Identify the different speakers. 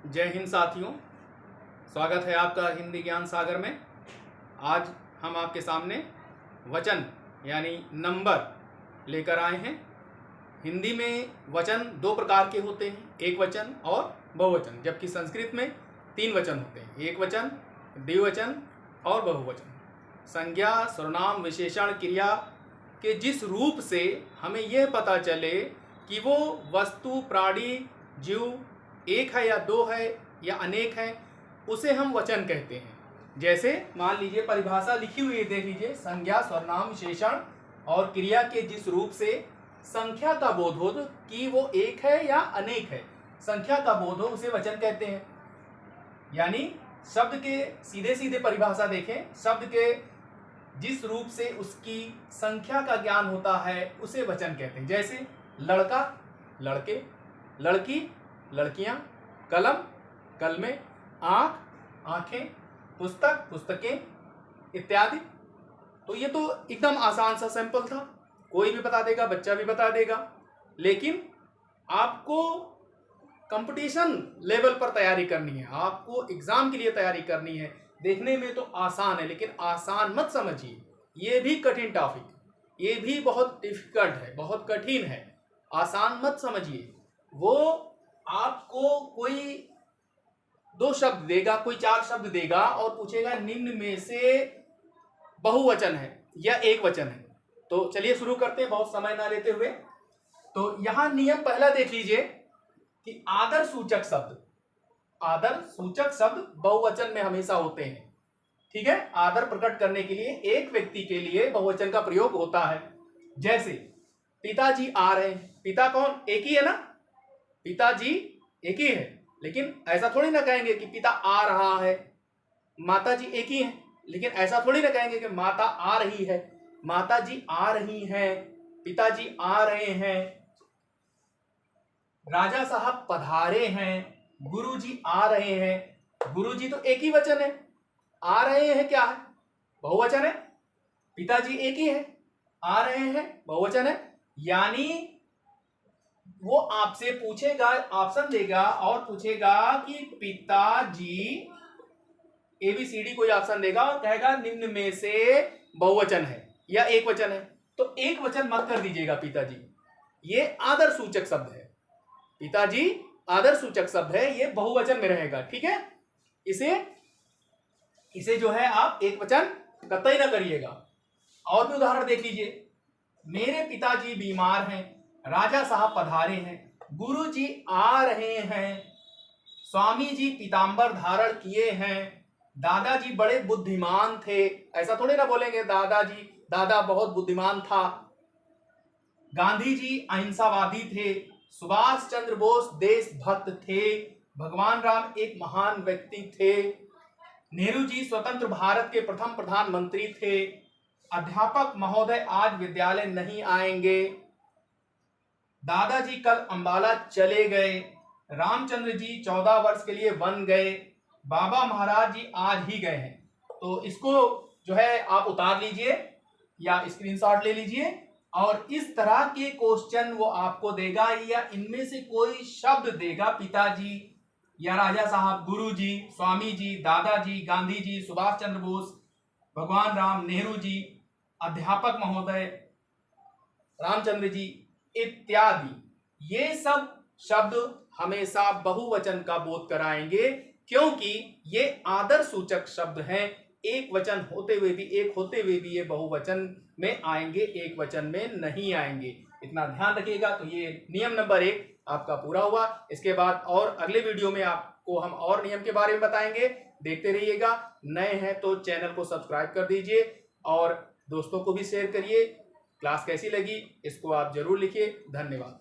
Speaker 1: जय हिंद साथियों, स्वागत है आपका हिंदी ज्ञान सागर में। आज हम आपके सामने वचन यानी नंबर लेकर आए हैं। हिंदी में वचन दो प्रकार के होते हैं, एक वचन और बहुवचन, जबकि संस्कृत में तीन वचन होते हैं, एक वचन, द्विवचन और बहुवचन। संज्ञा, सर्वनाम, विशेषण, क्रिया के जिस रूप से हमें यह पता चले कि वो वस्तु, प्राणी, जीव एक है या दो है या अनेक है, उसे हम वचन कहते हैं। जैसे मान लीजिए परिभाषा लिखी हुई है, देख लीजिए। संज्ञा, सर्वनाम, विशेषण और क्रिया के जिस रूप से संख्या का बोध हो कि वो एक है या अनेक है, संख्या का बोध हो, उसे वचन कहते हैं। यानी शब्द के सीधे सीधे परिभाषा देखें, शब्द के जिस रूप से उसकी संख्या का ज्ञान होता है उसे वचन कहते हैं। जैसे लड़का, लड़के, लड़की, लड़कियां, कलम, कलमें, आंख, आंखें, पुस्तक, पुस्तकें इत्यादि। तो ये तो एकदम आसान सा सैंपल था, कोई भी बता देगा, बच्चा भी बता देगा। लेकिन आपको कंपटीशन लेवल पर तैयारी करनी है, आपको एग्जाम के लिए तैयारी करनी है। देखने में तो आसान है, लेकिन आसान मत समझिए, ये भी कठिन टॉपिक, ये भी बहुत डिफिकल्ट है, बहुत कठिन है। आसान मत समझिए। वो आपको कोई दो शब्द देगा, कोई चार शब्द देगा और पूछेगा निम्न में से बहुवचन है या एक वचन है। तो चलिए शुरू करते हैं, बहुत समय ना लेते हुए। तो यहां नियम पहला देख लीजिए कि आदर सूचक शब्द, आदर सूचक शब्द बहुवचन में हमेशा होते हैं। ठीक है, आदर प्रकट करने के लिए एक व्यक्ति के लिए बहुवचन का प्रयोग होता है। जैसे पिताजी आ रहे हैं, पिता कौन? एक ही है ना, पिताजी एक ही है। लेकिन ऐसा थोड़ी ना कहेंगे कि पिता आ रहा है। माताजी एक ही है, लेकिन ऐसा थोड़ी ना कहेंगे कि माता आ रही है। माताजी आ रही हैं, पिताजी आ रहे हैं। राजा साहब पधारे हैं, गुरुजी आ रहे हैं। गुरुजी तो एक ही वचन है, आ रहे हैं क्या है? बहुवचन है। पिताजी एक ही है, आ रहे हैं बहुवचन है। यानी वो आपसे पूछेगा, ऑप्शन देगा और पूछेगा कि पिताजी, ABCD कोई ऑप्शन देगा और कहेगा निम्न में से बहुवचन है या एक वचन है। तो एक वचन मत कर दीजिएगा पिताजी, ये आदर सूचक शब्द है। पिताजी आदर सूचक शब्द है, ये बहुवचन में रहेगा। ठीक है, इसे जो है आप एक वचन कतई ना करिएगा। और भी उदाहरण देख लीजिए। मेरे पिताजी बीमार हैं, राजा साहब पधारे हैं, गुरुजी आ रहे हैं, स्वामी जी पीतांबर धारण किए हैं, दादाजी बड़े बुद्धिमान थे। ऐसा थोड़ी ना बोलेंगे दादाजी, दादा बहुत बुद्धिमान था। गांधी जी अहिंसावादी थे, सुभाष चंद्र बोस देशभक्त थे, भगवान राम एक महान व्यक्ति थे, नेहरू जी स्वतंत्र भारत के प्रथम प्रधानमंत्री थे, अध्यापक महोदय आज विद्यालय नहीं आएंगे, दादाजी कल अंबाला चले गए, रामचंद्र जी 14 वर्ष के लिए वन गए, बाबा महाराज जी आज ही गए हैं। तो इसको जो है आप उतार लीजिए या स्क्रीनशॉट ले लीजिए और इस तरह के क्वेश्चन वो आपको देगा या इनमें से कोई शब्द देगा, पिताजी या राजा साहब, गुरुजी, स्वामी जी, दादाजी, गांधी जी, सुभाष चंद्र बोस, भगवान राम, नेहरू जी, अध्यापक महोदय, रामचंद्र जी इत्यादि। ये सब शब्द हमेशा बहुवचन का बोध कराएंगे, क्योंकि ये आदर सूचक शब्द हैं। एक वचन होते हुए भी, एक होते हुए भी ये बहुवचन में आएंगे, एक वचन में नहीं आएंगे। इतना ध्यान रखिएगा। तो ये नियम नंबर 1 आपका पूरा हुआ। इसके बाद और अगले वीडियो में आपको हम और नियम के बारे में बताएंगे, देखते रहिएगा। नए हैं तो चैनल को सब्सक्राइब कर दीजिए और दोस्तों को भी शेयर करिए। क्लास कैसी लगी इसको आप जरूर लिखिए। धन्यवाद।